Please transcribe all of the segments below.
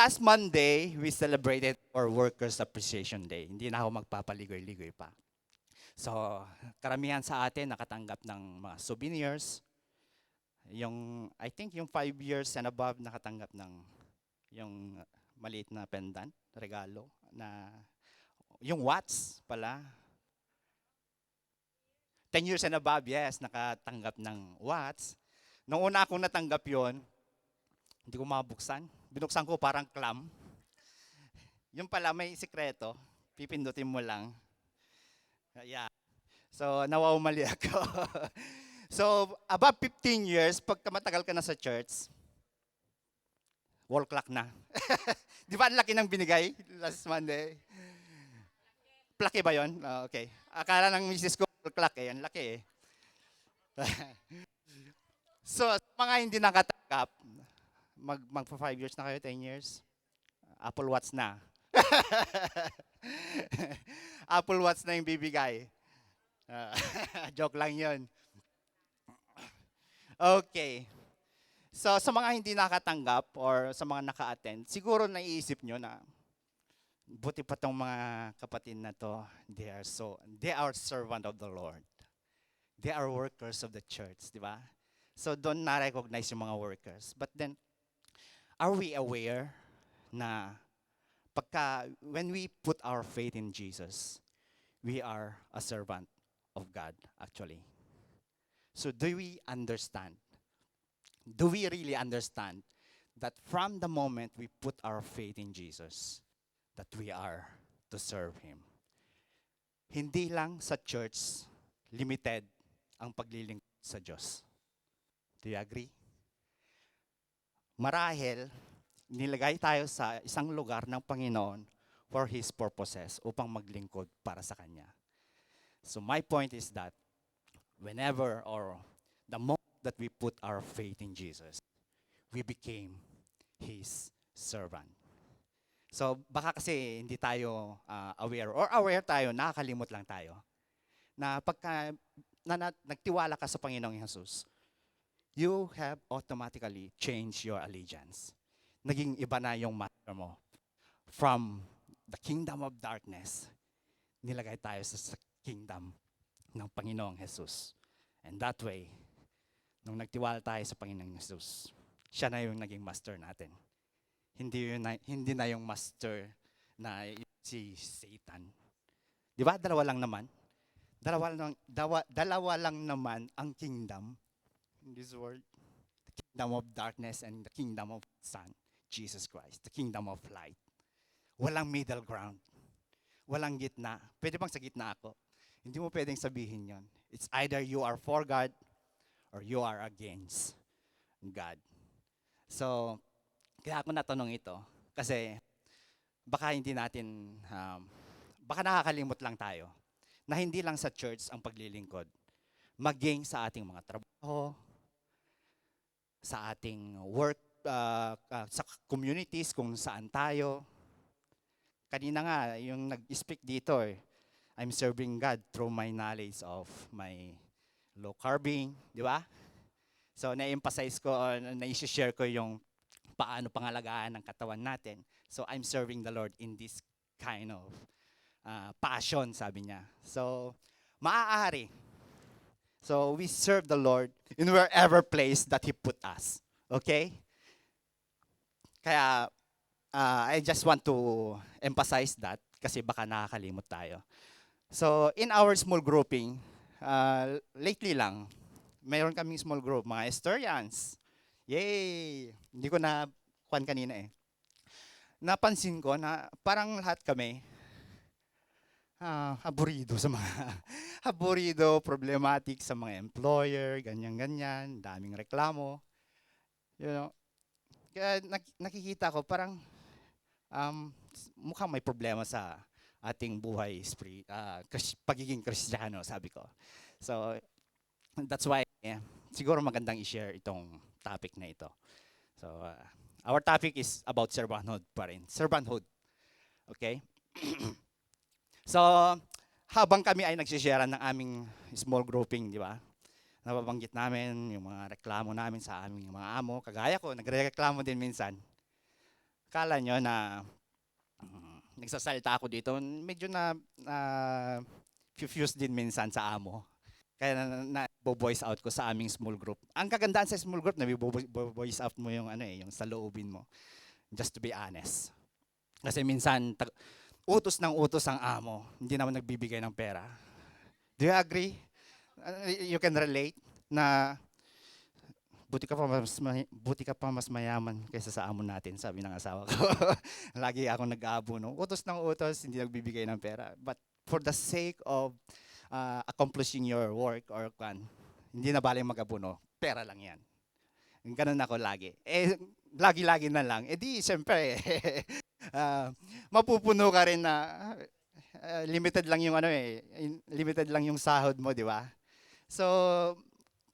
last Monday, we celebrated our Workers' Appreciation Day. Hindi na ako magpapaligoy-ligoy pa. So, karamihan sa atin nakatanggap ng mga souvenirs. I think yung 5 years and above nakatanggap ng yung maliit na pendant, regalo, na yung watch pala. 10 years and above, yes, nakatanggap ng watch. Nung una akong natanggap yon, hindi ko mabuksan. Binuksan ko parang clam. Yung pala may sikreto, pipindutin mo lang. Yeah. So, nawawmali ako. So, above 15 years, pagka matagal ka na sa church, wall clock na. Di ba ang laki ng binigay last Monday? Plaki ba yon? Okay. Akala ng misis ko, wall clock eh. Ang laki eh. So, sa mga hindi nakatanggap, magpa 5 years na kayo, 10 years, Apple Watch na. Apple Watch na yung bibigay. Joke lang yun. Okay. So, sa mga hindi nakatanggap or sa mga naka-attend, siguro naiisip nyo na buti pa tong mga kapatid na to, they are servant of the Lord. They are workers of the church, di ba? So, doon na-recognize yung mga workers. But then, are we aware na when we put our faith in Jesus, we are a servant of God, actually. So do we understand? Do we really understand that from the moment we put our faith in Jesus, that we are to serve Him? Hindi lang sa church, limited ang paglilingkod sa Diyos. Do you agree? Marahil, nilagay tayo sa isang lugar ng Panginoon for His purposes upang maglingkod para sa Kanya. So my point is that whenever or the moment that we put our faith in Jesus, we became His servant. So baka kasi hindi tayo aware or aware tayo, nakakalimot lang tayo na pagka nagtiwala ka sa Panginoong Jesus, you have automatically changed your allegiance. Naging iba na yung master mo. From the kingdom of darkness, nilagay tayo sa kingdom ng Panginoong Jesus. And that way, nung nagtiwala tayo sa Panginoong Jesus, siya na yung naging master natin. Hindi na yung master na si Satan. Di ba? Dalawa lang naman. Dalawa lang naman ang kingdom in this world. The kingdom of darkness and the kingdom of Son, Jesus Christ. The kingdom of light. Walang middle ground. Walang gitna. Pwede bang sa gitna ako? Hindi mo pwedeng sabihin yon. It's either you are for God or you are against God. So, kaya ako natanong ito kasi baka baka nakakalimot lang tayo na hindi lang sa church ang paglilingkod, maging sa ating mga trabaho, sa ating work, sa communities kung saan tayo. Kanina nga, yung nag-speak dito I'm serving God through my knowledge of my low carbing, di ba? So, na-emphasize ko, na-share ko yung paano pangalagaan ng katawan natin. So, I'm serving the Lord in this kind of passion, sabi niya. So, maaari. So, we serve the Lord in wherever place that He put us. Okay? Kaya, I just want to emphasize that kasi baka nakakalimot tayo. So, in our small grouping, lately lang, mayroon kaming small group, mga Estorians. Yay! Hindi ko na kuhan kanina eh. Napansin ko na parang lahat kami, aburido sa mga, aburido, problematic sa mga employer, ganyan-ganyan, daming reklamo. You know, kaya nakikita ko parang mukhang may problema sa ating buhay, pagiging Kristiyano, sabi ko. So, that's why, siguro magandang i-share itong topic na ito. So, our topic is about servanthood pa rin. Servanthood. Okay? So, habang kami ay nagsishare ng aming small grouping, di ba? Nababanggit namin yung mga reklamo namin sa aming mga amo. Kagaya ko, nagrereklamo din minsan. Kala nyo na nagsasalita ako dito, medyo na fuse din minsan sa amo. Kaya voice out ko sa aming small group. Ang kagandahan sa small group, voice out mo yung yung sa loobin mo. Just to be honest. Kasi minsan utos ng utos ang amo, hindi naman nagbibigay ng pera. Do you agree? You can relate na buti ka pa mas mayaman kaysa sa amo natin, sabi ng asawa ko. Lagi akong nag-aabuno. Utos ng utos, hindi nagbibigay ng pera. But for the sake of accomplishing your work or hindi na baling mag-abuno, pera lang yan. Ganun ako lagi. Lagi-lagi na lang. Di, siyempre, mapupuno ka rin na limited lang yung limited lang yung sahod mo, di ba? So,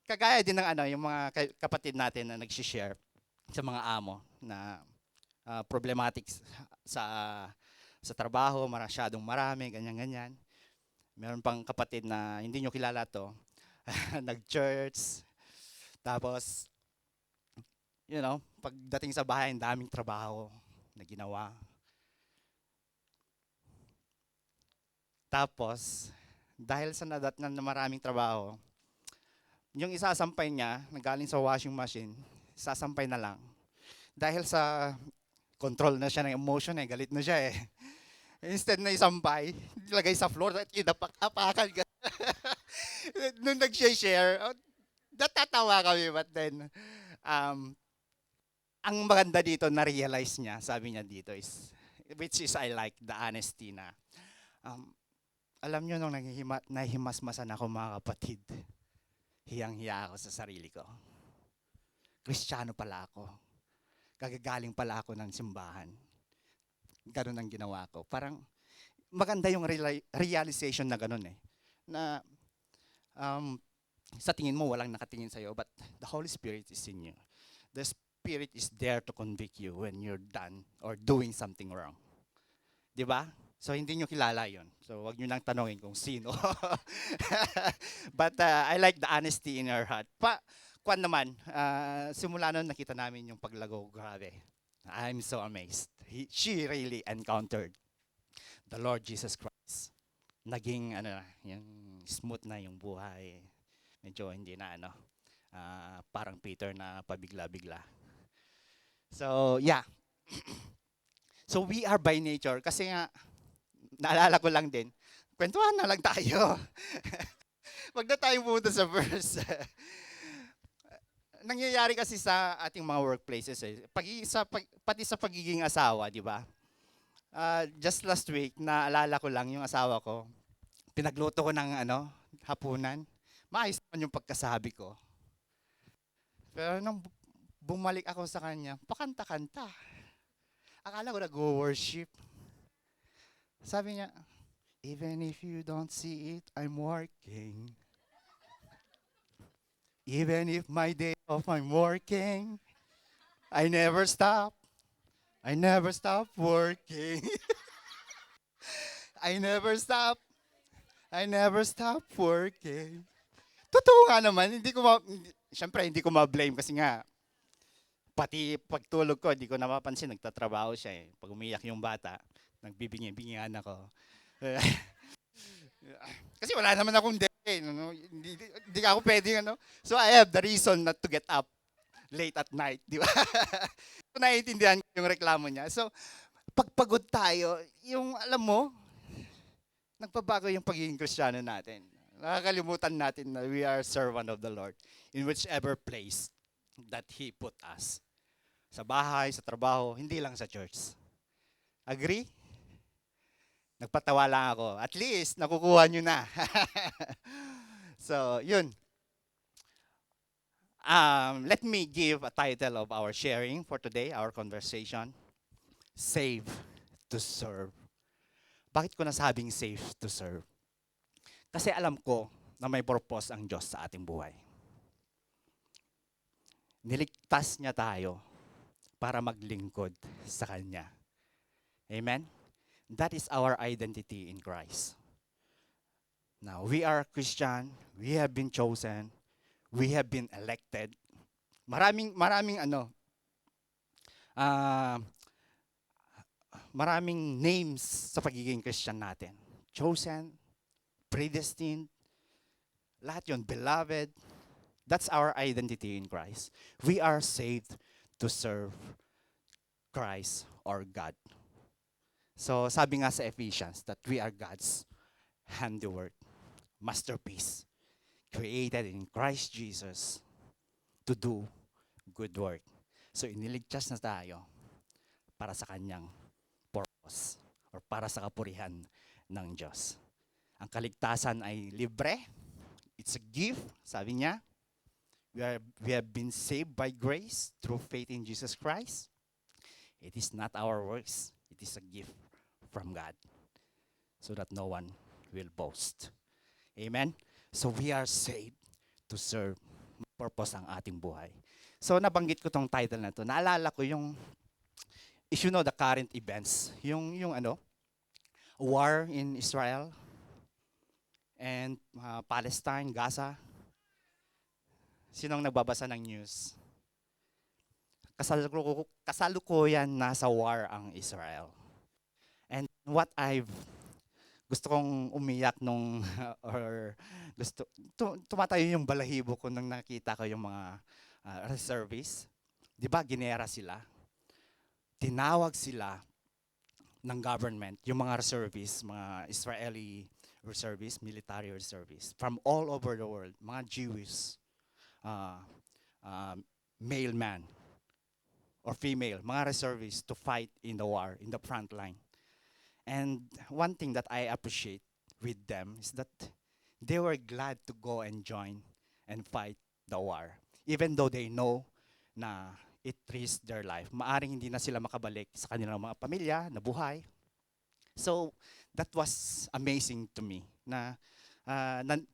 kagaya din ng yung mga kapatid natin na nag-share sa mga amo na problematic sa trabaho, masyadong marami, ganyan-ganyan. Meron pang kapatid na hindi nyo kilala to, nag-church, tapos, pagdating sa bahay, ang daming trabaho na ginawa. Tapos, dahil sa nadatnan na maraming trabaho, yung isasampay niya, nagaling sa washing machine, sasampay na lang. Dahil sa control na siya ng emotion, galit na siya Instead na isampay, ilagay sa floor at inapak-apakan ka. Nung nag-share, natatawa kami, but then, ang maganda dito, na-realize niya, sabi niya dito, which is I like the honesty na, alam niyo nung nahihimasmasan ako mga kapatid, hiyang-hiya ako sa sarili ko. Kristiyano pala ako. Kagagaling pala ako ng simbahan. Ganun ang ginawa ko. Parang maganda yung realization na ganun Na sa tingin mo walang nakatingin sa'yo, but the Holy Spirit is in you. The Spirit is there to convict you when you're done or doing something wrong. Di ba? So hindi nyo kilala yon. So wag nyo nang tanongin kung sino. But I like the honesty in her heart. Kwan naman, simula nun nakita namin yung paglago, grabe. I'm so amazed. She really encountered the Lord Jesus Christ. Naging yung smooth na yung buhay. Medyo hindi na parang Peter na pabigla-bigla. So yeah. So we are by nature, kasi nga, naalala ko lang din, kwentuhan na lang tayo. Wag na tayong pumunta sa verse. Nangyayari kasi sa ating mga workplaces pati sa pagiging asawa, di ba? Just last week, naalala ko lang yung asawa ko, pinagluto ko ng hapunan. Maayos naman yung pagkasabi ko. Pero nung bumalik ako sa kanya, pakanta-kanta. Akala ko nag-worship. Sabi niya, even if you don't see it, I'm working. Even if my day off, I'm working. I never stop. I never stop working. I never stop. I never stop working. Totoo nga naman, syempre hindi ko ma-blame kasi nga, pati pagtulog ko, hindi ko napapansin, nagtatrabaho siya Pag umiyak yung bata, nagbibingi-bingihan ako. Kasi wala naman akong day. Hindi ako pwedeng So I have the reason not to get up late at night, di ba? So naiintindihan ko yung reklamo niya. So pagpagod tayo, yung alam mo, nagpabago yung pagiging Kristiyano natin. Nakakalimutan natin na we are servant of the Lord in whichever place that He put us. Sa bahay, sa trabaho, hindi lang sa church. Agree? Nagpatawa lang ako. At least, nakukuha nyo na. So, yun. Let me give a title of our sharing for today, our conversation. Save to serve. Bakit ko nasabing save to serve? Kasi alam ko na may purpose ang Diyos sa ating buhay. Niligtas niya tayo para maglingkod sa Kanya. Amen? That is our identity in Christ. Now, we are Christian, we have been chosen, we have been elected. Maraming maraming names sa pagiging Christian natin. Chosen, predestined, lahat yun, beloved. That's our identity in Christ. We are saved to serve Christ or God. So sabi nga sa Ephesians that we are God's handiwork, masterpiece, created in Christ Jesus to do good work. So iniligtas na tayo para sa kanyang purpose or para sa kapurihan ng Diyos. Ang kaligtasan ay libre. It's a gift, sabi niya. We have been saved by grace through faith in Jesus Christ. It is not our works. It is a gift from God so that no one will boast. Amen? So we are saved to serve purpose ang ating buhay. So nabanggit ko tong title na to. Naalala ko yung, if you know the current events, yung war in Israel and Palestine, Gaza. Sinong nagbabasa ng news? Kasalukuyan nasa war ang Israel. And what gusto kong umiyak nung, or tumatayo yung balahibo ko nung nakita ko yung mga reservists. Di ba, ginera sila? Tinawag sila ng government, yung mga reservists, mga Israeli reservists, military reservists, from all over the world, mga Jewish, male man or female, mga reservists to fight in the war, in the front line. And one thing that I appreciate with them is that they were glad to go and join and fight the war. Even though they know na it risked their life. Maaring hindi na sila makabalik sa kanilang mga pamilya, na buhay. So, that was amazing to me na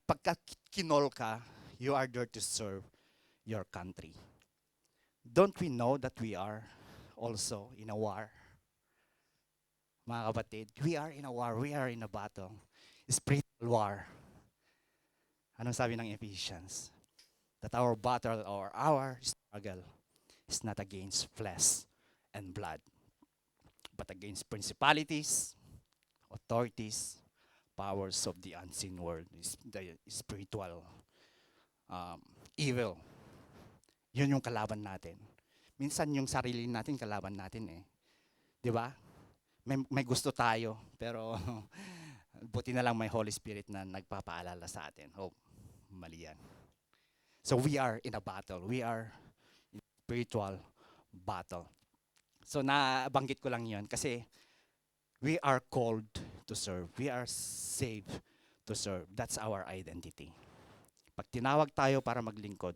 pagka kinol ka, you are there to serve your country. Don't we know that we are also in a war? Mga kapatid, we are in a war, we are in a battle. Spiritual war. Anong sabi ng Ephesians? That our battle or our struggle is not against flesh and blood, but against principalities, authorities, powers of the unseen world, the spiritual evil. Yun yung kalaban natin. Minsan yung sarili natin, kalaban natin eh. Di ba? May gusto tayo, pero buti na lang may Holy Spirit na nagpapaalala sa atin. Oh, mali yan. So we are in a battle. We are in a spiritual battle. So nabanggit ko lang yun kasi we are called to serve. We are saved to serve. That's our identity. Pag tinawag tayo para maglingkod,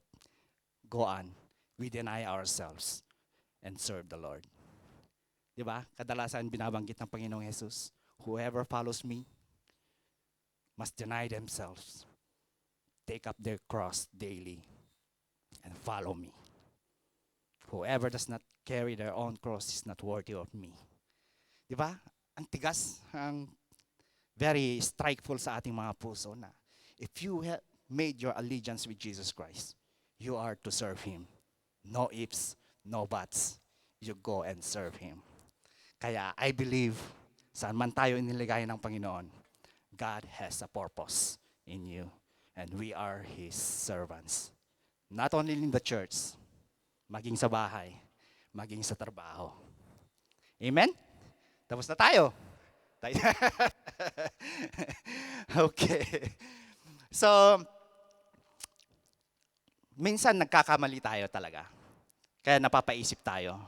go on, we deny ourselves and serve the Lord. Diba? Kadalasan binabanggit ng Panginoong Jesus, whoever follows me must deny themselves, take up their cross daily, and follow me. Whoever does not carry their own cross is not worthy of me. Diba? Ang tigas, ang very strikeful sa ating mga puso na if you have made your allegiance with Jesus Christ, you are to serve Him. No ifs, no buts. You go and serve Him. Kaya I believe, saan man tayo iniligay ng Panginoon, God has a purpose in you. And we are His servants. Not only in the church, maging sa bahay, maging sa trabaho. Amen? Tapos na tayo. Okay. So, minsan nagkakamali tayo talaga. Kaya napapaisip tayo,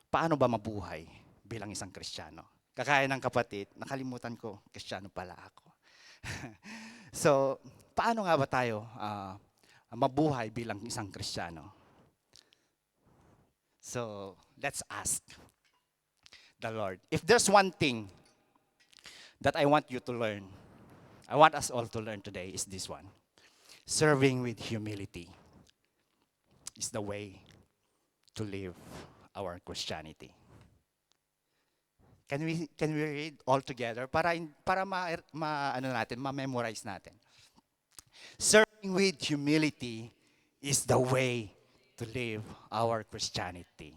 paano ba mabuhay bilang isang Kristiyano? Kagaya ng kapatid, nakalimutan ko, Kristiyano pala ako. So, paano nga ba tayo mabuhay bilang isang Kristiyano? So, let's ask the Lord. If there's one thing that I want you to learn, I want us all to learn today is this one. Serving with humility is the way to live our Christianity. Can we read all together para ma-memorize natin? Serving with humility is the way to live our Christianity.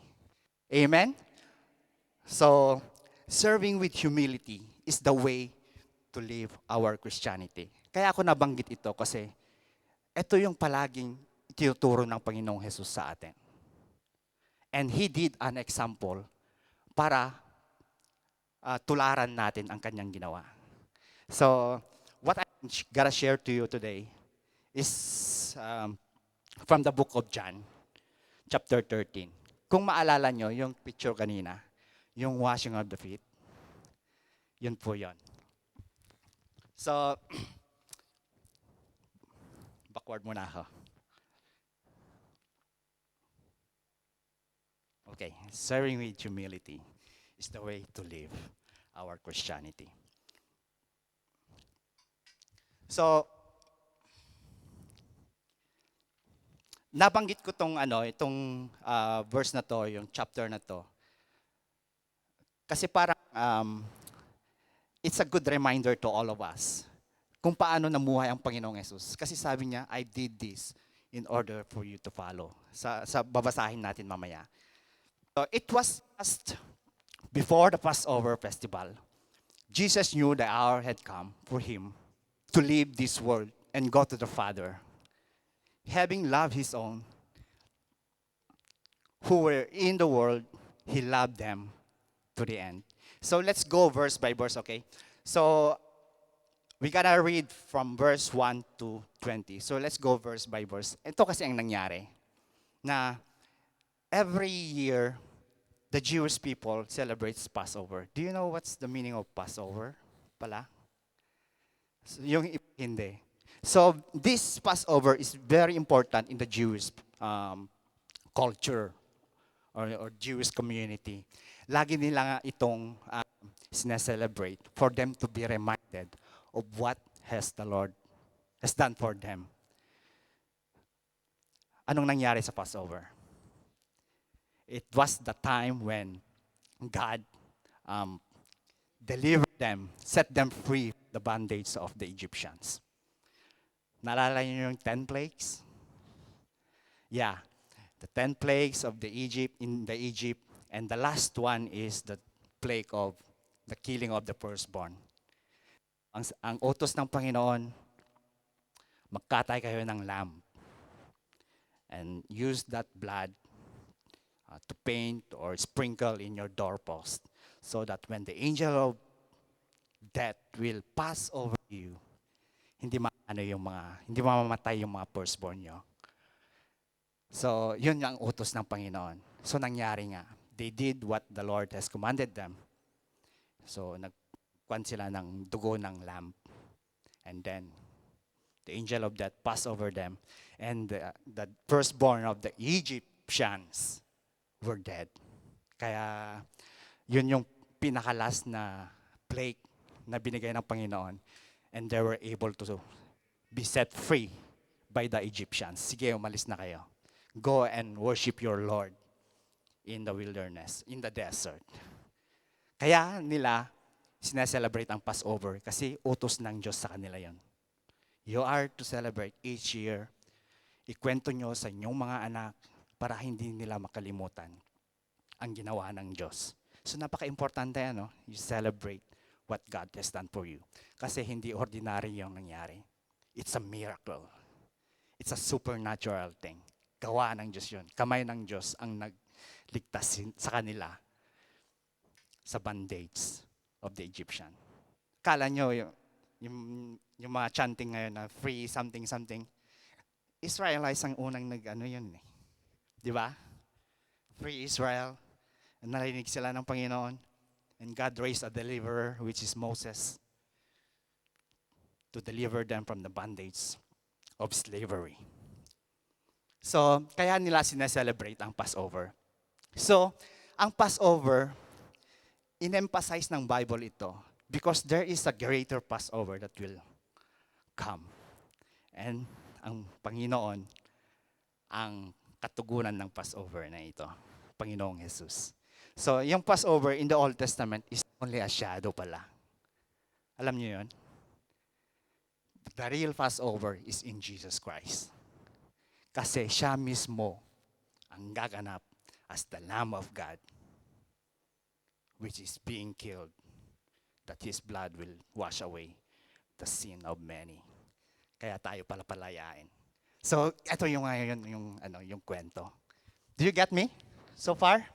Amen? So, serving with humility is the way to live our Christianity. Kaya ako nabanggit ito kasi ito yung palaging tinuturo ng Panginoong Jesus sa atin. And He did an example para tularan natin ang kanyang ginawa. So, what I'm gonna share to you today is from the book of John, chapter 13. Kung maalala nyo, yung picture kanina, yung washing of the feet, yun po yun. So, backward muna ako. Okay, serving with humility is the way to live our Christianity. So, nabanggit ko itong verse na to, yung chapter na to. Kasi parang it's a good reminder to all of us kung paano namuhay ang Panginoong Yesus. Kasi sabi niya, I did this in order for you to follow. Sa babasahin natin mamaya. So it was just before the Passover festival. Jesus knew the hour had come for him to leave this world and go to the Father. Having loved his own who were in the world, he loved them to the end. So let's go verse by verse, okay? So we gotta read from verse 1 to 20. So let's go verse by verse. Ito kasi ang nangyari na every year the Jewish people celebrates Passover. Do you know what's the meaning of Passover pala? So, yung hindi. So this Passover is very important in the Jewish culture or Jewish community. Lagi nila nga itong sineselebrate for them to be reminded of what has the Lord has done for them. Anong nangyari sa Passover? It was the time when God delivered them, set them free from the bondage of the Egyptians. Naalala niyo yung 10 plagues? Yeah, the 10 plagues of the Egypt, and the last one is the plague of the killing of the firstborn. Ang utos ng Panginoon, magkatay kayo ng lamb and use that blood to paint or sprinkle in your doorpost so that when the angel of death will pass over you, hindi mamamatay yung mga firstborn nyo. So, yun ang utos ng Panginoon. So, nangyari nga. They did what the Lord has commanded them. So, nagkuhan sila ng dugo ng lamb. And then, the angel of death passed over them. And the firstborn of the Egyptians were dead. Kaya, yun yung pinakalas na plague na binigay ng Panginoon. And they were able to be set free by the Egyptians. Sige, umalis na kayo. Go and worship your Lord in the wilderness, in the desert. Kaya nila sineselebrate ang Passover kasi utos ng Diyos sa kanila yon. You are to celebrate each year. Ikwento nyo sa inyong mga anak para hindi nila makalimutan ang ginawa ng Diyos. So napaka-importante ano, you celebrate what God has done for you. Kasi hindi ordinary yung nangyari. It's a miracle. It's a supernatural thing. Gawa ng Diyos yun. Kamay ng Diyos ang nagligtas sa kanila sa bondage of the Egyptian. Kala nyo yung mga chanting ngayon na free something something, Israelites ang unang yun eh. Di ba? Free Israel. Narinig sila ng Panginoon. And God raised a deliverer, which is Moses, to deliver them from the bondage of slavery. So, kaya nila sineselebrate ang Passover. So, ang Passover, in-emphasize ng Bible ito because there is a greater Passover that will come. And ang Panginoon, ang katugunan ng Passover na ito, Panginoong Jesus. So, yung Passover in the Old Testament is only a shadow pala. Alam niyo yun? The real Passover is in Jesus Christ. Kasi siya mismo ang gaganap as the Lamb of God which is being killed, that his blood will wash away the sin of many. Kaya tayo pala palayain. So, ito yung ngayon yung kwento. Do you get me so far?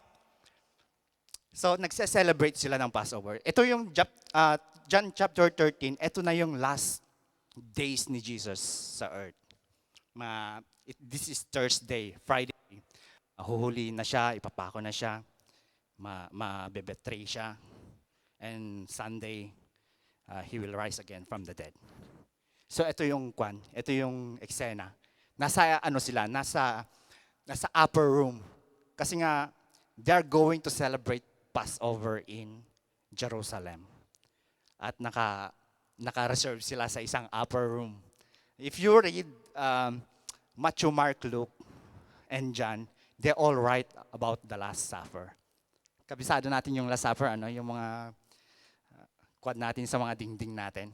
So, nagse-celebrate sila ng Passover. Ito yung John chapter 13, ito na yung last days ni Jesus sa earth. This is Thursday, Friday. Huhuli na siya, ipapako na siya, mabebetray siya. And Sunday, he will rise again from the dead. So ito yung ito yung eksena. Nasa nasa upper room. Kasi nga, they're going to celebrate Passover in Jerusalem. At naka-reserve sila sa isang upper room. If you read Matthew, Mark, Luke, and John, they all write about the Last Supper. Kabisado natin yung Last Supper, yung mga quad natin sa mga dingding natin.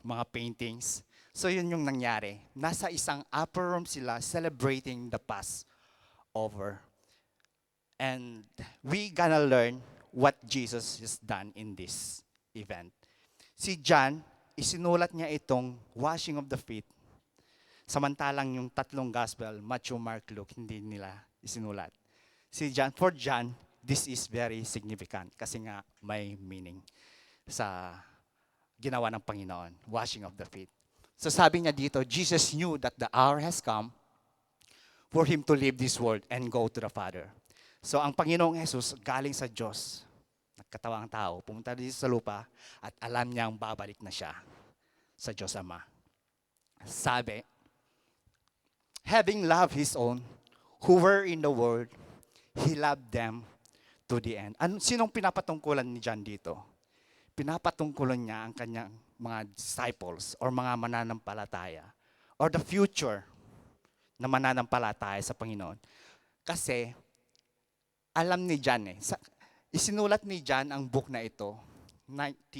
Mga paintings. So yun yung nangyari. Nasa isang upper room sila celebrating the Passover. And we gonna learn what Jesus has done in this event. Si John, isinulat niya itong washing of the feet. Samantalang yung tatlong gospel, Matthew, Mark, Luke, hindi nila isinulat. For John, this is very significant kasi nga may meaning sa ginawa ng Panginoon, washing of the feet. So sabi niya dito, Jesus knew that the hour has come for him to leave this world and go to the Father. So ang Panginoong Jesus galing sa Diyos, nagkatawang tao, pumunta dito sa lupa at alam niyang babalik na siya sa Diyos Ama. Sabi, having loved his own who were in the world, he loved them to the end. Sinong pinapatungkulan ni John dito? Pinapatungkulan niya ang kanyang mga disciples or mga mananampalataya or the future na mananampalataya sa Panginoon. Kasi alam ni John isinulat ni John ang book na ito 60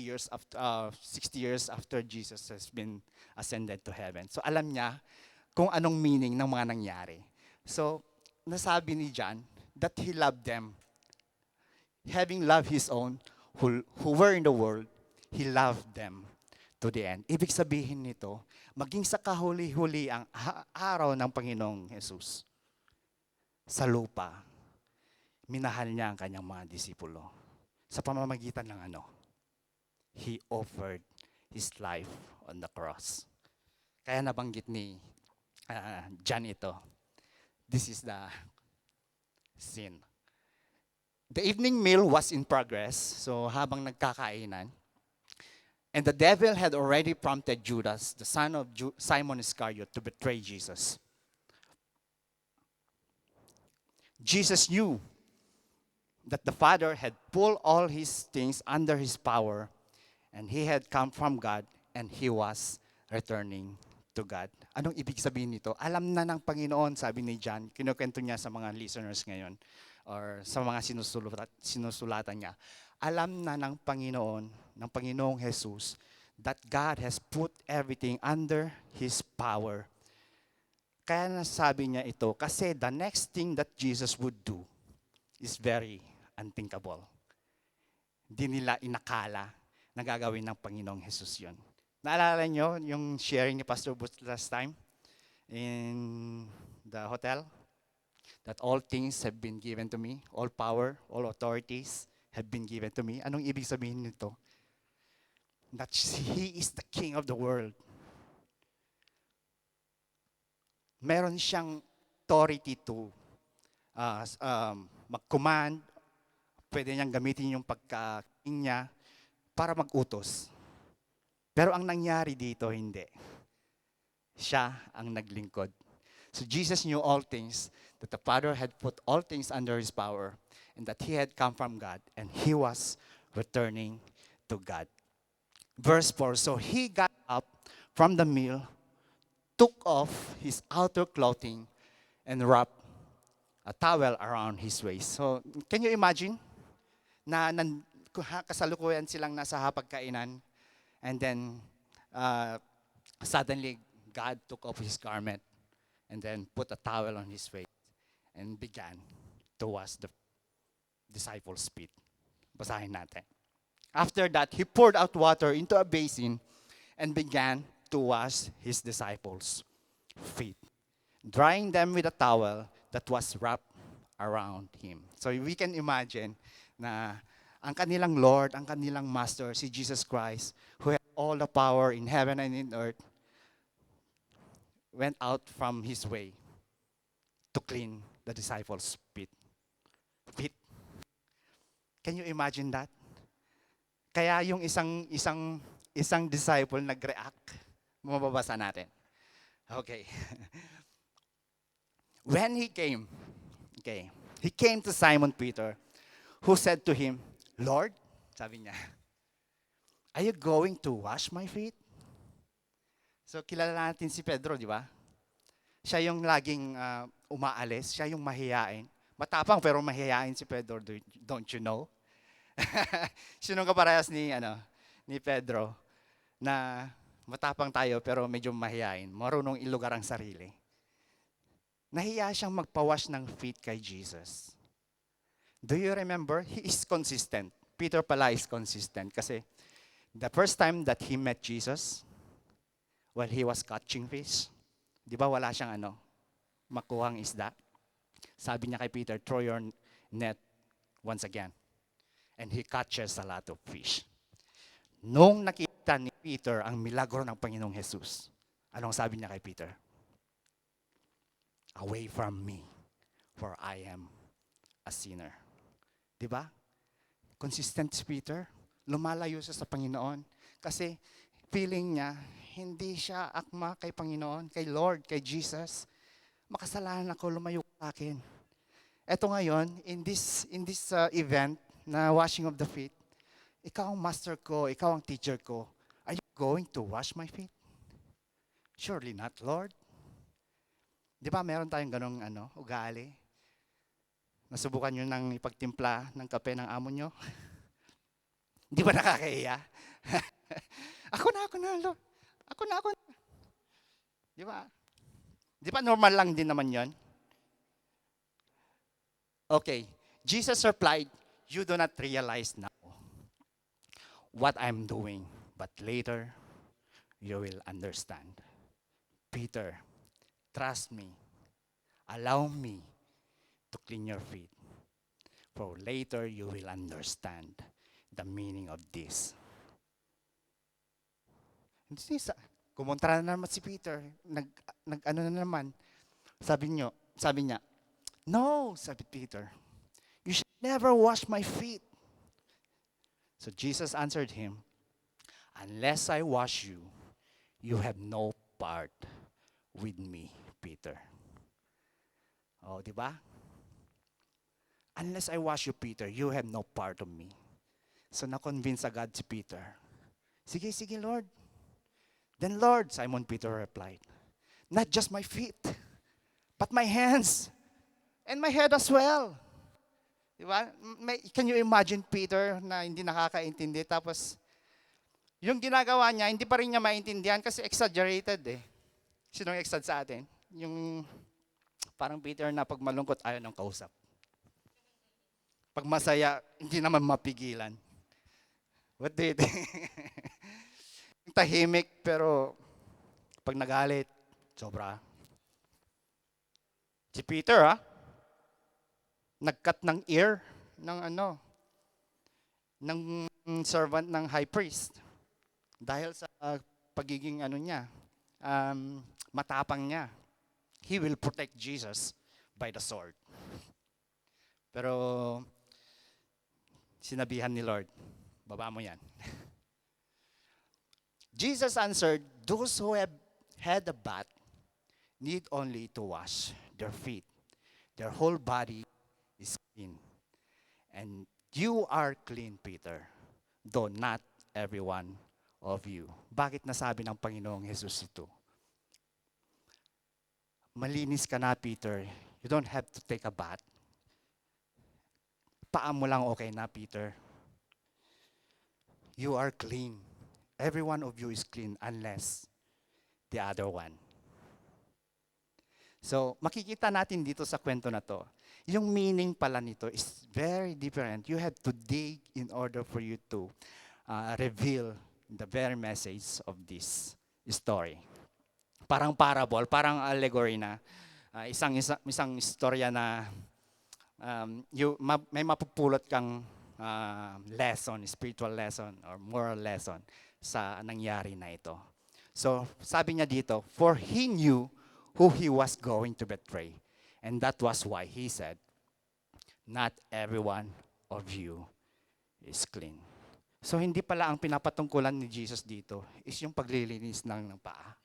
years after Jesus has been ascended to heaven. So alam niya kung anong meaning ng mga nangyari. So nasabi ni John that he loved them. Having loved his own who were in the world, he loved them to the end. Ibig sabihin nito, maging sa kahuli-huli ang araw ng Panginoong Jesus sa lupa, minahal niya ang kanyang mga disipulo. Sa pamamagitan ng he offered his life on the cross. Kaya nabanggit ni John ito. This is the sin. The evening meal was in progress, so habang nagkakainan, and the devil had already prompted Judas, the son of Simon Iscariot, to betray Jesus. Jesus knew that the Father had put all his things under his power, and he had come from God, and he was returning to God. Anong ibig sabihin nito? Alam na ng Panginoon, sabi ni John, kinukwento niya sa mga listeners ngayon, or sa mga sinusulatan niya. Alam na ng Panginoong Jesus, that God has put everything under His power. Kaya nasabi niya ito, kasi the next thing that Jesus would do is very unthinkable. Hindi nila inakala na gagawin ng Panginoong Jesus yun. Naalala niyo yung sharing ni Pastor Boots last time in the hotel? That all things have been given to me, all power, all authorities have been given to me. Anong ibig sabihin nito? That He is the King of the world. Meron siyang authority to mag-command, pwede niyang gamitin yung pagka-king niya para mag-utos. Pero ang nangyari dito, hindi. Siya ang naglingkod. So Jesus knew all things, that the Father had put all things under His power, and that He had come from God, and He was returning to God. Verse 4, so He got up from the meal, took off His outer clothing, and wrapped a towel around His waist. So, can you imagine? Na kasalukuyan silang nasa hapagkainan, and then suddenly God took off His garment, and then put a towel on his face and began to wash disciples' feet. Basahin natin. After that, he poured out water into a basin and began to wash his disciples' feet, drying them with a towel that was wrapped around him. So we can imagine na ang kanilang Lord, ang kanilang Master, si Jesus Christ, who had all the power in heaven and in earth, went out from his way to clean the disciples' feet. Feet. Can you imagine that? Kaya yung isang disciple nag-react. Mababasa natin. Okay. When he came to Simon Peter, who said to him, Lord, sabi niya, are you going to wash my feet? So kilala natin si Pedro, di ba? Siya yung laging umaalis, siya yung mahiyain. Matapang pero mahiyain si Pedro, don't you know? Sinong kaparehas ni Pedro na matapang tayo pero medyo mahiyain, marunong ilugar ang sarili. Nahiya siyang magpawash ng feet kay Jesus. Do you remember? He is consistent. Peter pala is consistent kasi the first time that he met Jesus, while he was catching fish, di ba wala siyang makuhang isda? Sabi niya kay Peter, throw your net once again. And he catches a lot of fish. Nung nakita ni Peter ang milagro ng Panginoong Jesus, anong sabi niya kay Peter? Away from me, for I am a sinner. Di ba? Consistent si Peter. Lumalayo siya sa Panginoon. Kasi feeling niya, hindi siya akma kay Panginoon, kay Lord, kay Jesus. Makasalanan ako, lumayo sa akin. Eto ngayon, in this event na washing of the feet, ikaw ang master ko, ikaw ang teacher ko. Are you going to wash my feet? Surely not, Lord. Di ba meron tayong ganong ugali? Nasubukan nyo nang ipagtimpla ng kape ng amo nyo? Di ba nakakahiya? Ako na, Lord. Ako na. Di ba? Di ba normal lang din naman yon? Okay. Jesus replied, you do not realize now what I'm doing, but later you will understand. Peter, trust me. Allow me to clean your feet. For later you will understand the meaning of this. Kumontra na naman si Peter. Nag-ano na naman. Sabi niya, no, sabi Peter, you should never wash my feet. So Jesus answered him, unless I wash you, you have no part with me, Peter. Oh, di ba? Unless I wash you, Peter, you have no part of me. So na-convince agad si Peter. Sige, Lord. Then Lord, Simon Peter replied, not just my feet, but my hands and my head as well. Di ba? Can you imagine Peter na hindi nakakaintindi tapos yung ginagawa niya, hindi pa rin niya maintindihan kasi exaggerated eh. Sinong exag sa atin? Yung parang Peter na pag malungkot, ayaw ng kausap. Pag masaya, hindi naman mapigilan. What do you think? Tahimik, pero pag nagalit, sobra. Si Peter, nag-cut ng ear ng servant ng high priest. Dahil sa pagiging matapang niya. He will protect Jesus by the sword. Pero sinabihan ni Lord, baba mo yan. Jesus answered, those who have had a bath need only to wash their feet. Their whole body is clean. And you are clean, Peter, though not every one of you. Bakit nasabi ng Panginoong Jesus ito? Malinis ka na, Peter. You don't have to take a bath. Paa mo lang okay na, Peter. You are clean. Every one of you is clean unless the other one. So, makikita natin dito sa kwento na to, yung meaning pala nito is very different. You have to dig in order for you to reveal the very message of this story. Parang parable, parang allegory na isang istorya na may mapupulot kang lesson, spiritual lesson or moral lesson sa nangyari na ito. So, sabi niya dito, for he knew who he was going to betray. And that was why he said, not every one of you is clean. So, hindi pala ang pinapatungkulan ni Jesus dito is yung paglilinis ng paa.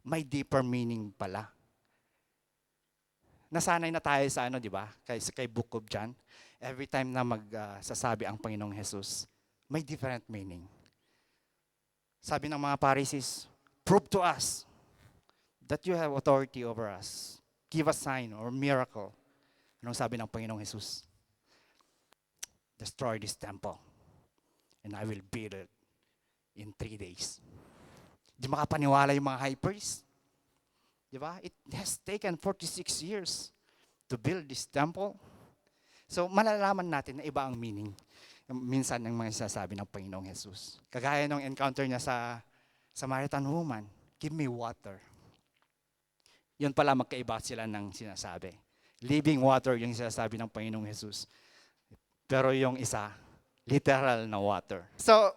May deeper meaning pala. Nasanay na tayo sa di ba? Kay Book of John. Every time na magsasabi ang Panginoong Jesus, may different meaning. Sabi ng mga Pharisees, prove to us that you have authority over us. Give a sign or miracle. Anong sabi ng Panginoong Jesus? Destroy this temple and I will build it in 3 days. Di makapaniwala yung mga high priests. Di ba? It has taken 46 years to build this temple. So, malalaman natin na iba ang meaning minsan ng mga sinasabi ng Panginoong Jesus. Kagaya nung encounter niya sa Samaritan woman, give me water. Yun pala magkaiba sila ng sinasabi. Living water yung sinasabi ng Panginoong Jesus. Pero yung isa, literal na water. So,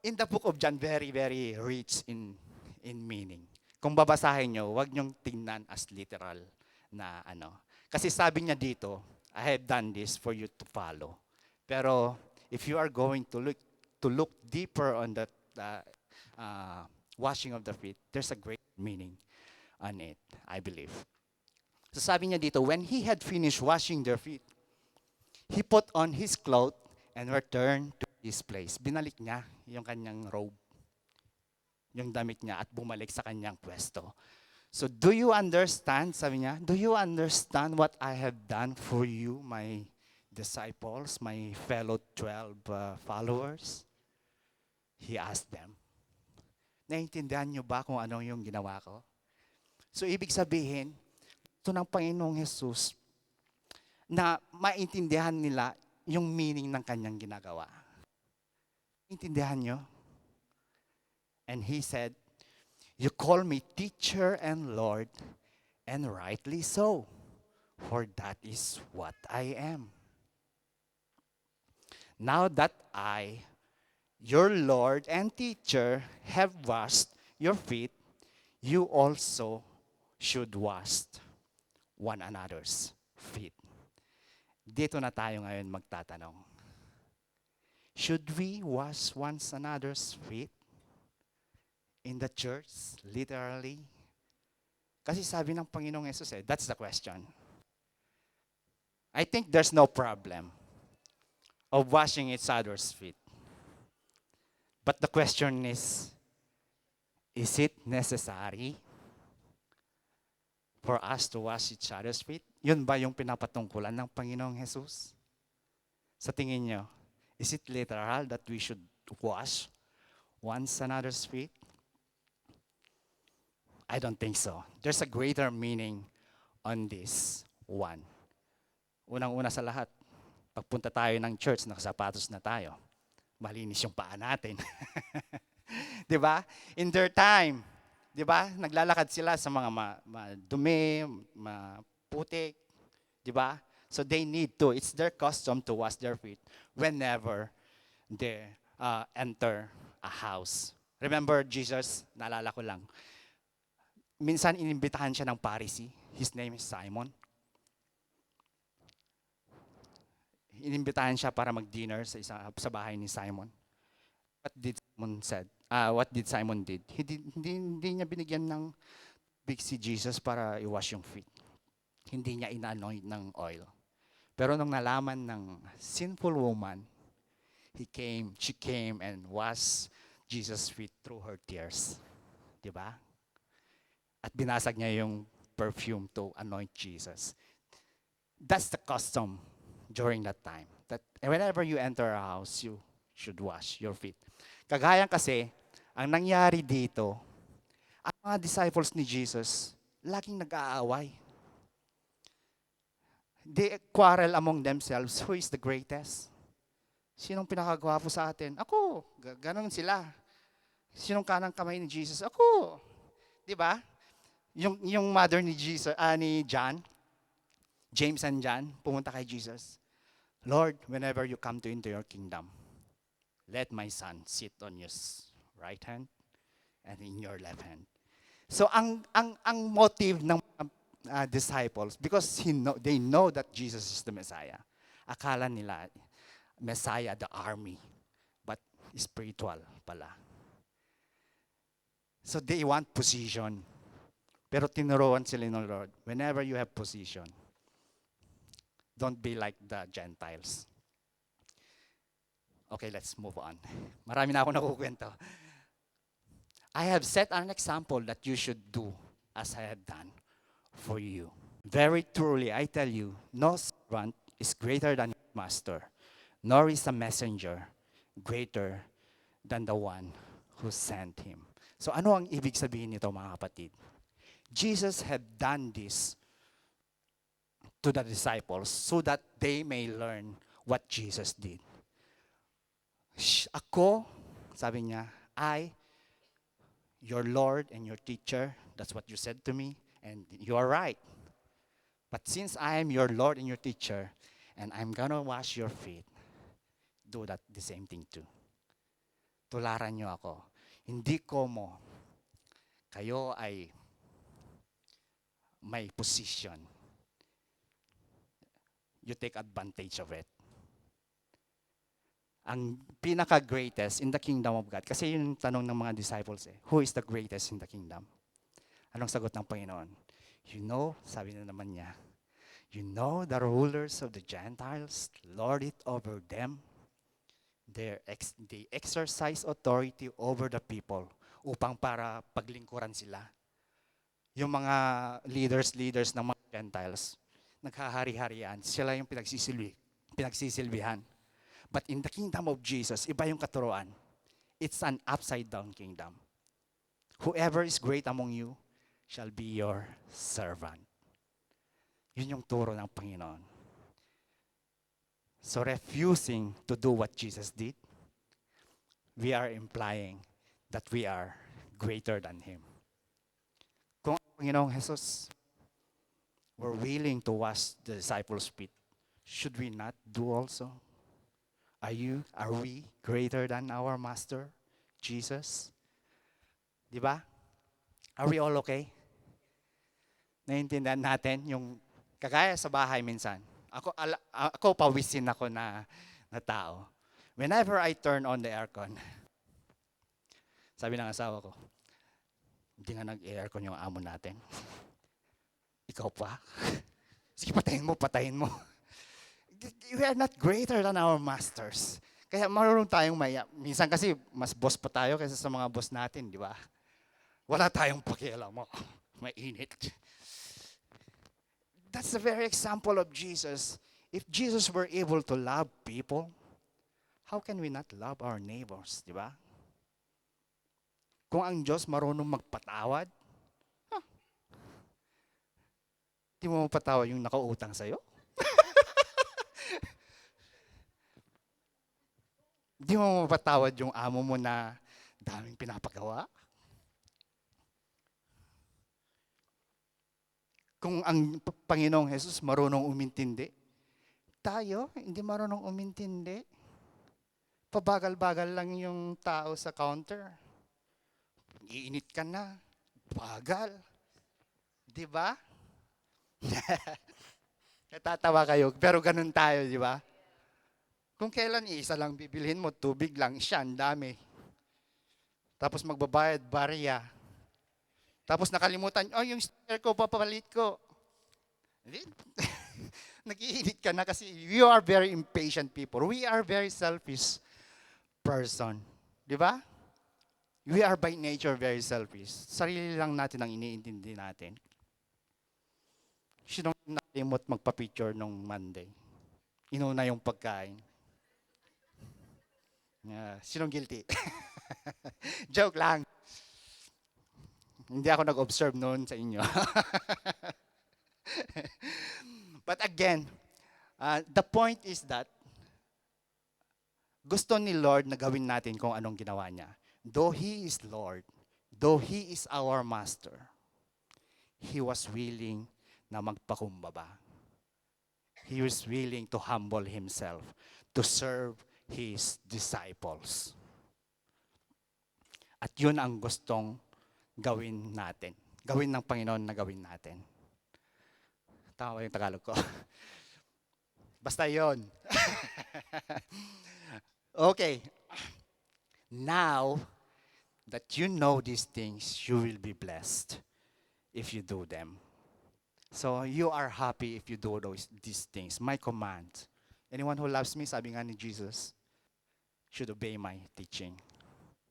in the book of John, very, very rich in meaning. Kung babasahin nyo, huwag nyong tingnan as literal na Kasi sabi niya dito, I have done this for you to follow. Pero if you are going to look deeper on that washing of the feet, there's a great meaning on it, I believe. So sabi niya dito, when he had finished washing their feet, he put on his cloth and returned to his place. Binalik niya yung kanyang robe, yung damit niya at bumalik sa kanyang pwesto. So do you understand, sabi niya, do you understand what I have done for you, my disciples, my fellow 12 followers? He asked them. Naiintindihan niyo ba kung ano yung ginawa ko? So ibig sabihin, ito ng Panginoong Jesus na maintindihan nila yung meaning ng kanyang ginagawa. Intindihan niyo? And he said, you call me teacher and Lord, and rightly so, for that is what I am. Now that I, your Lord and teacher, have washed your feet, you also should wash one another's feet. Dito na tayo ngayon magtatanong. Should we wash one another's feet? In the church, literally? Kasi sabi ng Panginoong Jesus that's the question. I think there's no problem of washing each other's feet. But the question is it necessary for us to wash each other's feet? Yun ba yung pinapatungkulan ng Panginoong Jesus? Sa tingin nyo, is it literal that we should wash one another's feet? I don't think so. There's a greater meaning on this one. Unang-una sa lahat, pagpunta tayo ng church, nakasapatos na tayo. Malinis yung paa natin. Di ba? In their time, di ba? Naglalakad sila sa mga madumi, maputik. Di ba? So they need to. It's their custom to wash their feet whenever they enter a house. Remember Jesus, naalala ko lang, minsan inimbitahan siya ng Pharisee. His name is Simon. Inimbitahan siya para mag-dinner sa bahay ni Simon. What did Simon did? Hindi niya binigyan ng big si Jesus para i-wash yung feet. Hindi niya ina-anoint ng oil. Pero nung nalaman ng sinful woman, she came and washed Jesus' feet through her tears. Diba? At binasag niya yung perfume to anoint Jesus. That's the custom during that time. That whenever you enter a house, you should wash your feet. Kagaya kasi, ang nangyari dito, ang mga disciples ni Jesus, laging nag-aaway. They quarrel among themselves, who is the greatest? Sinong pinakagwapo sa atin? Ako. Ganon sila. Sinong kanang kamay ni Jesus? Ako. Di ba? Yung mother ni Jesus, ni John, James and John, pumunta kay Jesus. Lord, whenever you come into your kingdom, let my son sit on your right hand and in your left hand. So ang motive ng disciples, because they know that Jesus is the Messiah. Akala nila, Messiah, the army, but spiritual pala. So they want position. Pero tinuruan sila ng Lord, whenever you have position, don't be like the Gentiles. Okay, let's move on. Marami na ako nakukwento. I have set an example that you should do as I have done for you. Very truly, I tell you, no servant is greater than his master, nor is a messenger greater than the one who sent him. So ano ang ibig sabihin nito, mga kapatid? Jesus had done this to the disciples so that they may learn what Jesus did. Ako, sabi niya, I, your Lord and your teacher, that's what you said to me, and you are right. But since I am your Lord and your teacher, and I'm gonna wash your feet, do that the same thing too. Tularan niyo ako. Hindi ko mo, kayo ay may position. You take advantage of it. Ang pinaka-greatest in the kingdom of God, kasi yun yung tanong ng mga disciples who is the greatest in the kingdom? Anong sagot ng Panginoon? You know, sabi na naman niya, you know the rulers of the Gentiles lord it over them. They exercise authority over the people upang para paglingkuran sila. Yung mga leaders ng mga Gentiles, naghahari-harian, sila yung pinagsisilbihan. But in the kingdom of Jesus, iba yung katuruan. It's an upside-down kingdom. Whoever is great among you shall be your servant. Yun yung turo ng Panginoon. So refusing to do what Jesus did, we are implying that we are greater than Him. Kung ang Panginoong Jesus were willing to wash the disciples' feet, should we not do also? Are we greater than our Master, Jesus? Di ba? Are we all okay? Naiintindihan natin yung kagaya sa bahay minsan. Ako pawisin ako na tao. Whenever I turn on the aircon, sabi ng asawa ko, hindi nga nag-aircon yung amo natin. Ikaw pa? Sige, patayin mo. We are not greater than our masters. Kaya marunong tayong minsan kasi mas boss pa tayo kaysa sa mga boss natin, di ba? Wala tayong pakialam mo. Mainit. That's the very example of Jesus. If Jesus were able to love people, how can we not love our neighbors, di ba? Kung ang Diyos marunong magpatawad, di mo mapatawad yung nakautang sa'yo? Di mo mapatawad yung amo mo na daming pinapagawa? Kung ang Panginoong Jesus marunong umintindi, tayo hindi marunong umintindi. Pabagal-bagal lang yung tao sa counter. Iinit ka na. Bagal. Di ba? Natatawa kayo, pero ganun tayo, di ba? Kung kailan isa lang bibilhin mo, tubig lang, siya, ang dami. Tapos magbabayad, barya. Tapos nakalimutan, yung sticker ko, papalit ko. Nag-iinit ka na kasi you are very impatient people. We are very selfish person. Di ba? We are by nature very selfish. Sarili lang natin ang iniintindi natin. Sinong nalimot magpa-picture nung Monday? Inuna yung pagkain. Sinong guilty? Joke lang. Hindi ako nag-observe noon sa inyo. But again, The point is that gusto ni Lord na gawin natin kung anong ginawa niya. Though He is Lord, though He is our Master, He was willing na magpakumbaba. He was willing to humble Himself to serve His disciples. At yun ang gustong gawin natin. Gawin ng Panginoon na gawin natin. Tama ba yung Tagalog ko? Basta yun. Okay. Now that you know these things, you will be blessed if you do them. So you are happy if you do these things. My command. Anyone who loves me, sabi nga ni Jesus, should obey my teaching.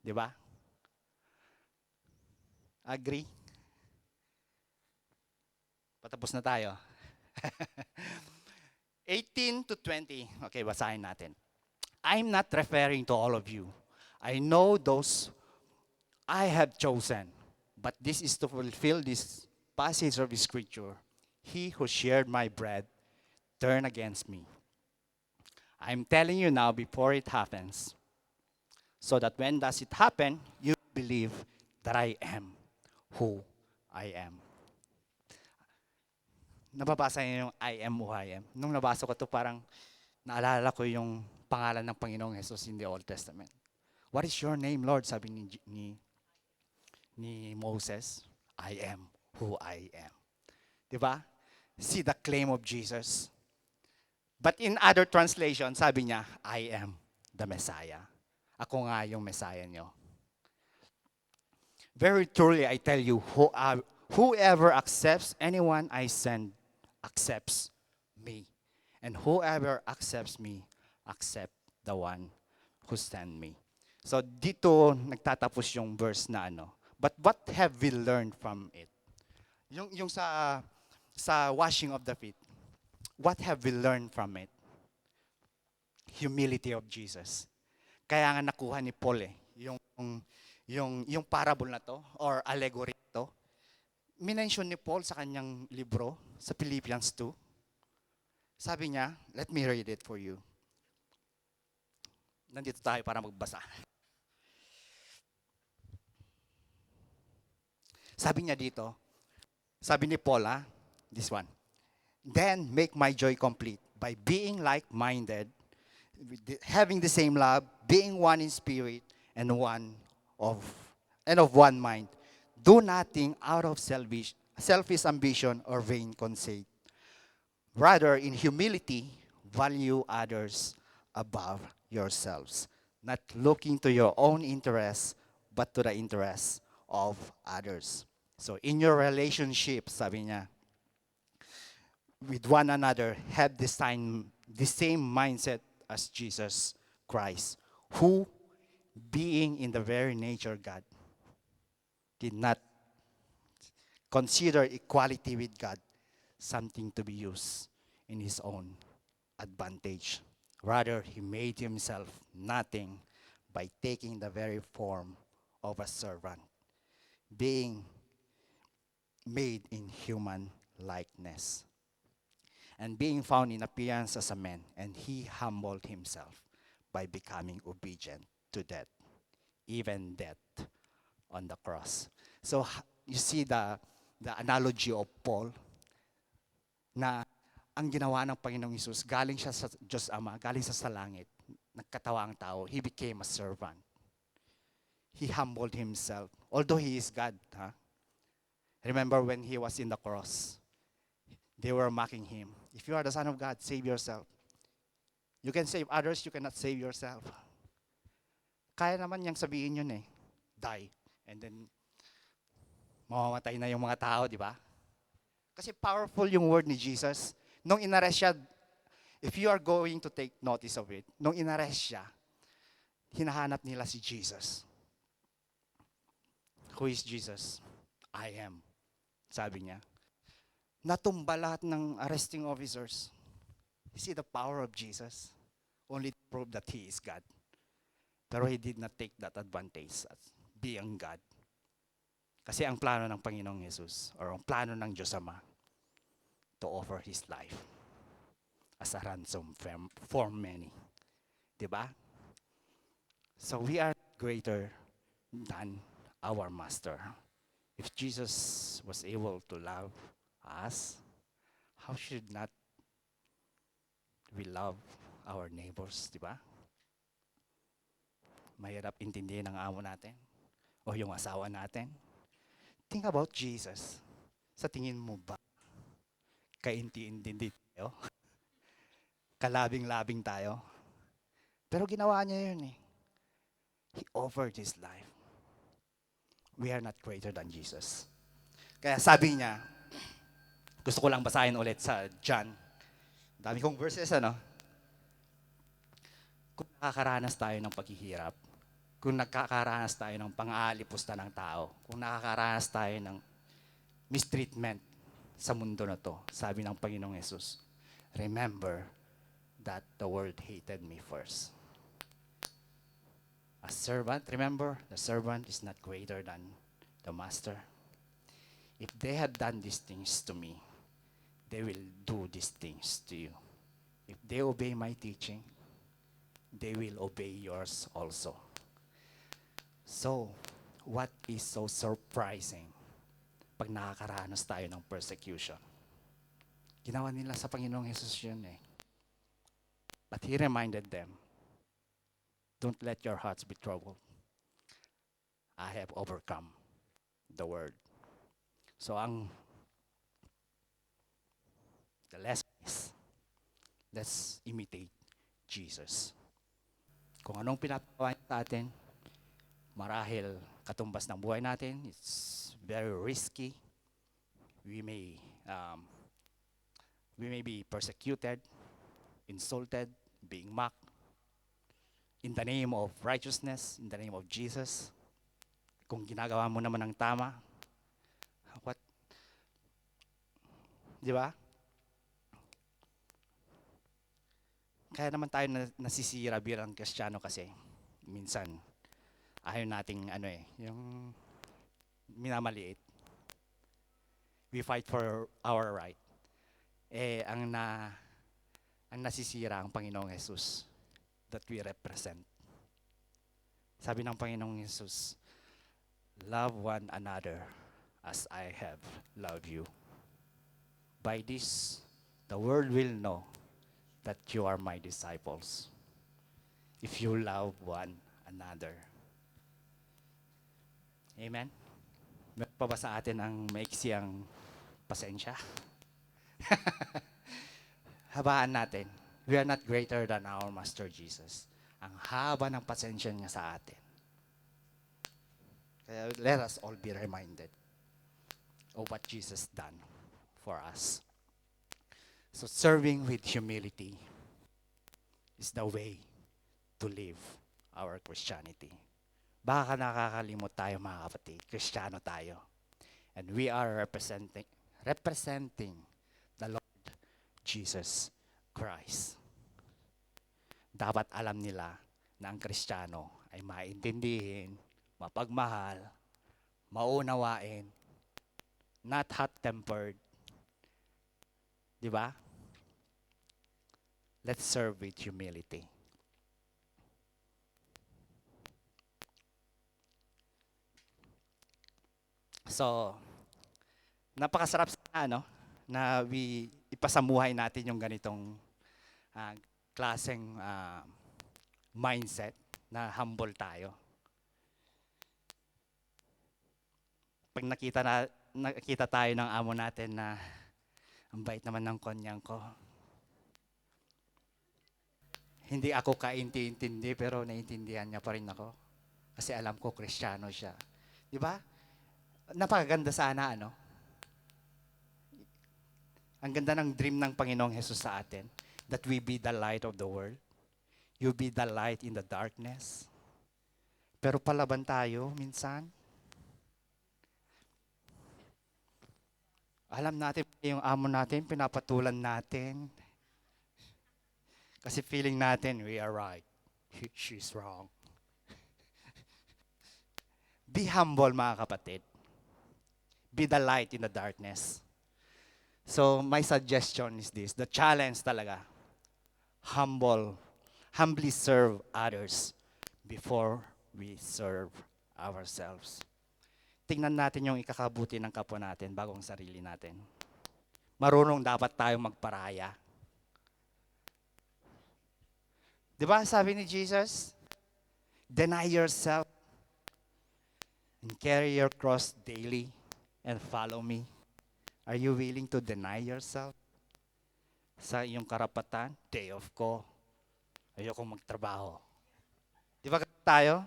Di ba? Agree? Patapos na tayo. 18 to 20. Okay, basahin natin. I'm not referring to all of you. I know those I have chosen. But this is to fulfill this passage of Scripture. He who shared my bread turned against me. I'm telling you now before it happens, so that when does it happen, you believe that I am who I am. Nababasa niyo yung I am who I am. Nung nabasa ko to, parang naalala ko yung pangalan ng Panginoong Jesus in the Old Testament. What is your name, Lord? Sabi ni Moses. I am who I am. Diba? See the claim of Jesus. But in other translation, sabi niya, I am the Messiah. Ako nga yung Messiah niyo. Very truly, I tell you, whoever accepts anyone I send, accepts me. And whoever accepts me, accept the one who sent me. So dito nagtatapos yung verse na ano. But what have we learned from it? Yung sa washing of the feet. What have we learned from it? Humility of Jesus. Kaya nga nakuha ni Paul yung parable na to or allegory to. Minention ni Paul sa kanyang libro sa Philippians 2. Sabi niya, let me read it for you. Nandito tayo para magbasa. Sabi niya dito, sabi ni Paul, this one, then make my joy complete by being like-minded, having the same love, being one in spirit, and of one mind. Do nothing out of selfish ambition or vain conceit. Rather, in humility, value others above yourselves, not looking to your own interests, but to the interests of others. So in your relationship, sabi niya, with one another, have the same mindset as Jesus Christ, who, being in the very nature God, did not consider equality with God something to be used in his own advantage. Rather, he made himself nothing by taking the very form of a servant, being made in human likeness, and being found in appearance as a man, and he humbled himself by becoming obedient to death, even death on the cross. So you see the analogy of Paul na ang ginawa ng Panginoong Hesus, galing siya sa Diyos Ama, galing sa langit, nagkatawa ang tao, he became a servant. He humbled himself, although he is God. Remember when he was in the cross, they were mocking him. If you are the Son of God, save yourself. You can save others, you cannot save yourself. Kaya naman niyang sabihin yun die. And then, mamamatay na yung mga tao, di ba? Kasi powerful yung word ni Jesus. Nung inarrest siya, if you are going to take notice of it, nung inarrest siya, hinahanap nila si Jesus. Who is Jesus? I am. Sabi niya. Natumba lahat ng arresting officers. You see the power of Jesus? Only to prove that He is God. Pero He did not take that advantage as being God. Kasi ang plano ng Panginoong Jesus, or ang plano ng Diyos Ama, to offer His life. as a ransom for many. Diba? So we are greater than our master. If Jesus was able to love us, how should not we love our neighbors, di ba? Mahirap intindihin ng amo natin o yung asawa natin. Think about Jesus. Sa tingin mo ba, kainti-intindi tayo? Kalabing-labing tayo? Pero ginawa niya yun eh. He offered His life. We are not greater than Jesus. Kaya sabi niya, gusto ko lang basahin ulit sa John. Dami kong verses, ano? Kung nakakaranas tayo ng paghihirap, kung nakakaranas tayo ng pang-aalipusta ng tao, kung nakakaranas tayo ng mistreatment sa mundo na to, sabi ng Panginoong Yesus, remember that the world hated me first. A servant, remember, the servant is not greater than the master. If they had done these things to me, they will do these things to you. If they obey my teaching, they will obey yours also. So, what is so surprising pag nakakaranas tayo ng persecution? Ginawa nila sa Panginoong Jesus yun eh. But He reminded them, don't let your hearts be troubled. I have overcome the world. So the lesson is, let's imitate Jesus. Kung anong pinapagawa niya sa atin, marahil katumbas ng buhay natin, it's very risky. We may be persecuted, insulted, being mocked, in the name of righteousness, in the name of Jesus. Kung ginagawa mo naman ng tama, what? Di ba? Kaya naman tayo nasisira bilang Kristiyano kasi minsan ayaw nating yung minamaliit. We fight for our right. Ang nasisira ang Panginoong Jesus that we represent. Sabi ng Panginoong Jesus, love one another as I have loved you. By this, the world will know that you are my disciples. If you love one another. Amen? Meron pa ba sa atin ang maiksi ang pasensya? Habaan natin. We are not greater than our Master Jesus. Ang haba ng pasensya niya sa atin. Kaya let us all be reminded of what Jesus done for us. So serving with humility is the way to live our Christianity. Baka nakakalimot tayo mga kapatid, Kristiyano tayo. And we are representing the Lord Jesus Christ. Dapat alam nila na ang Kristiyano ay maintindihin, mapagmahal, maunawain, not hot-tempered. Di ba? Let's serve with humility. So, napakasarap na ipasamuhay natin yung ganitong klaseng mindset na humble tayo. Pag nakita tayo ng amo natin na ang bait naman ng konyang ko. Hindi ako kaintindi pero naiintindihan niya pa rin ako. Kasi alam ko Kristiyano siya. Di ba? Napakaganda sana, Ang ganda ng dream ng Panginoong Jesus sa atin. That we be the light of the world. You be the light in the darkness. Pero palaban tayo minsan. Alam natin yung amo natin, pinapatulan natin. Kasi feeling natin, we are right. She's wrong. Be humble, mga kapatid. Be the light in the darkness. So, my suggestion is this. The challenge talaga. humbly serve others before we serve ourselves. Tingnan natin yung ikakabuti ng kapwa natin bago ang sarili natin. Marunong dapat tayong magparaya. Di ba sabi ni Jesus, deny yourself and carry your cross daily and follow me. Are you willing to deny yourself? Sa iyong karapatan, day off ko, ayoko magtrabaho. Di ba tayo?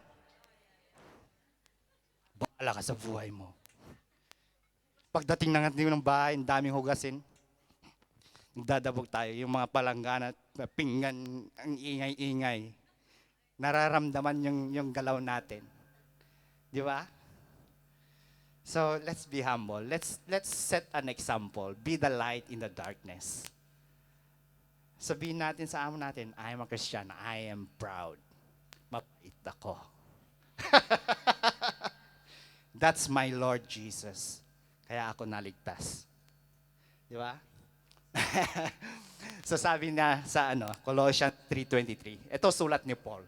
Bahala ka sa buhay mo. Pagdating na natin ng bahay, ang daming hugasin. Nagdadabog tayo. Yung mga palanggan at pinggan, ang ingay-ingay. Nararamdaman yung galaw natin. Di ba? So, let's be humble. Let's set an example. Be the light in the darkness. Sabihin natin sa amo natin, I am a Christian. I am proud. Mabait ako. That's my Lord Jesus. Kaya ako naligtas. Di ba? So sabi na sa Colossians 3:23. Ito sulat ni Paul.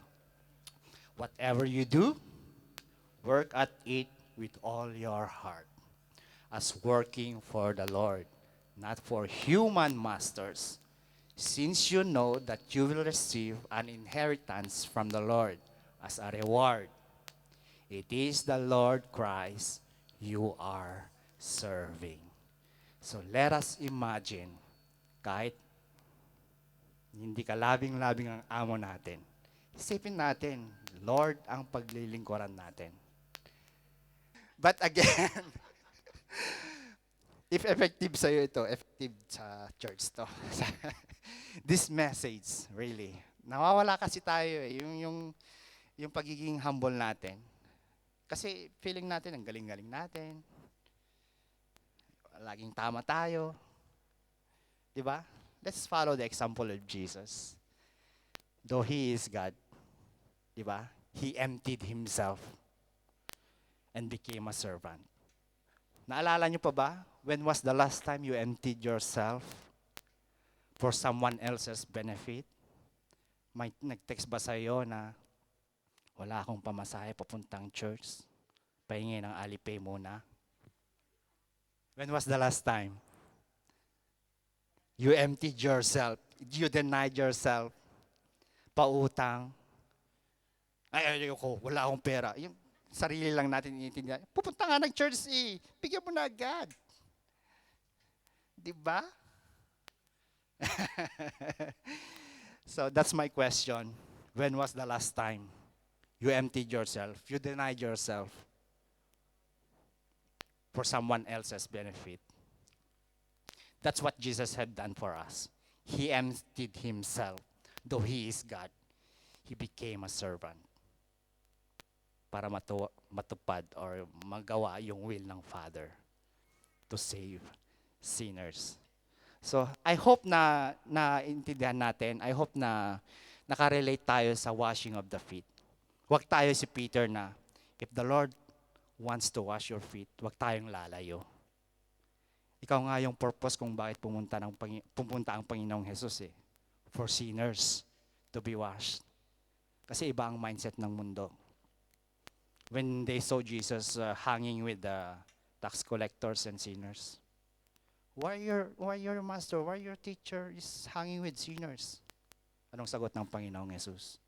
Whatever you do, work at it with all your heart, as working for the Lord, not for human masters, since you know that you will receive an inheritance from the Lord as a reward. It is the Lord Christ you are serving. So let us imagine, kahit hindi ka labing-labing ang amo natin, isipin natin, Lord ang paglilingkuran natin. But again, if effective sa'yo ito, effective sa church to. This message, really. Nawawala kasi tayo yung pagiging humble natin. Kasi feeling natin, ang galing-galing natin. Laging tama tayo. Di ba? Let's follow the example of Jesus. Though He is God, di ba? He emptied Himself and became a servant. Naalala niyo pa ba? When was the last time you emptied yourself for someone else's benefit? May nag-text ba sa'yo na wala akong pamasahe papuntang church? Pahingi ng Alipay muna. When was the last time you emptied yourself? You denied yourself? Pautang? Ayoko, wala akong pera. Yung sarili lang natin iniintindihan. Pupunta nga ng church bigyan mo na agad. Di ba? So that's my question. When was the last time you emptied yourself, you denied yourself for someone else's benefit? That's what Jesus had done for us. He emptied Himself. Though He is God, He became a servant para matupad or magawa yung will ng Father to save sinners. So, I hope na naintindihan natin. I hope na nakarelate tayo sa washing of the feet. Huwag tayo si Peter na, if the Lord wants to wash your feet, huwag tayong lalayo. Ikaw nga yung purpose kung bakit pumunta ang Panginoong Jesus for sinners to be washed. Kasi iba ang mindset ng mundo. When they saw Jesus hanging with the tax collectors and sinners, why your master, why your teacher is hanging with sinners? Anong sagot ng Panginoong Jesus?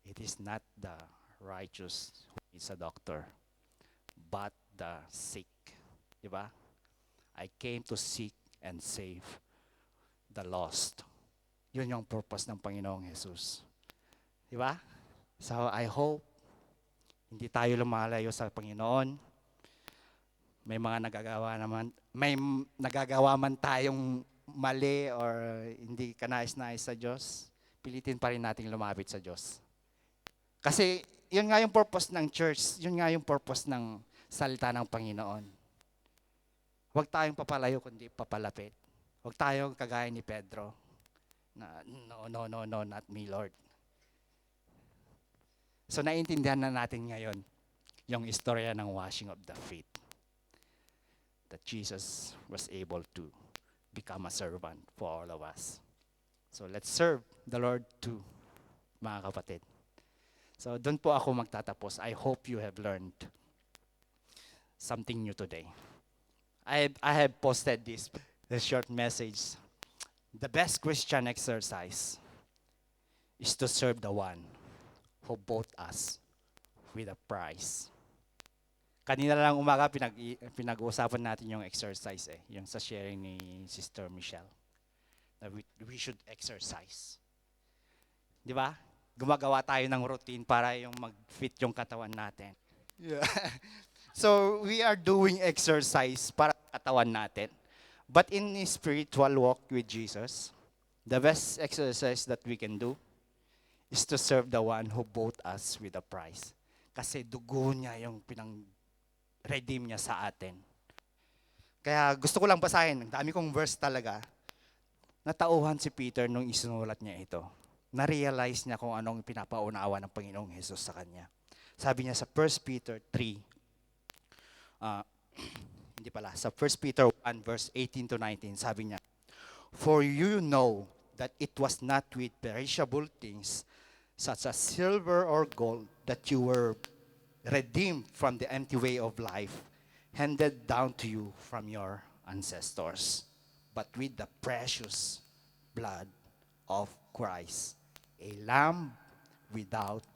It is not the righteous who needs a doctor, but the sick. Diba? I came to seek and save the lost. Yun yung purpose ng Panginoong Jesus. Diba? So I hope hindi tayo lumalayo sa Panginoon. May nagagawa man tayong mali or hindi kanais-nais sa Diyos, pilitin pa rin nating lumapit sa Diyos. Kasi yun nga yung purpose ng church, yun nga yung purpose ng salita ng Panginoon. Huwag tayong papalayo kundi papalapit. Huwag tayong kagaya ni Pedro na no, not me, Lord. So naiintindihan na natin ngayon yung istorya ng washing of the feet. That Jesus was able to become a servant for all of us. So let's serve the Lord too, mga kapatid. So doon po ako magtatapos. I hope you have learned something new today. I have posted this short message. The best Christian exercise is to serve the one who bought us with a price. Kanina lang umaga pinag-uusapan natin yung exercise yung sa sharing ni Sister Michelle. Na we should exercise. 'Di ba? Gumagawa tayo ng routine para yung mag-fit yung katawan natin. Yeah. So we are doing exercise para sa katawan natin. But in a spiritual walk with Jesus, the best exercise that we can do is to serve the one who bought us with a price. Kasi dugo niya yung redeem niya sa atin. Kaya gusto ko lang basahin, ang dami kong verse talaga. Natauhan si Peter nung isinulat niya ito. Na-realize niya kung anong pinapaunawa ng Panginoong Jesus sa kanya. Sabi niya sa 1 Peter 3, hindi pala, sa 1 Peter 1 verse 18 to 19, sabi niya, "For you know that it was not with perishable things, such as silver or gold, that you were redeemed from the empty way of life, handed down to you from your ancestors, but with the precious blood of Christ, a lamb without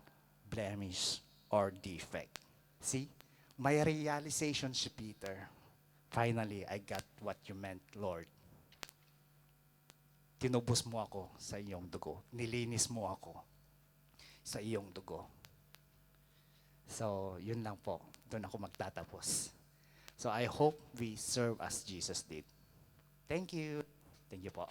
blemish or defect." See, may realization si Peter. Finally, I got what you meant, Lord. Tinubos mo ako sa iyong dugo. Nilinis mo ako sa iyong dugo. So, yun lang po. Doon ako magtatapos. So, I hope we serve as Jesus did. Thank you. Thank you po.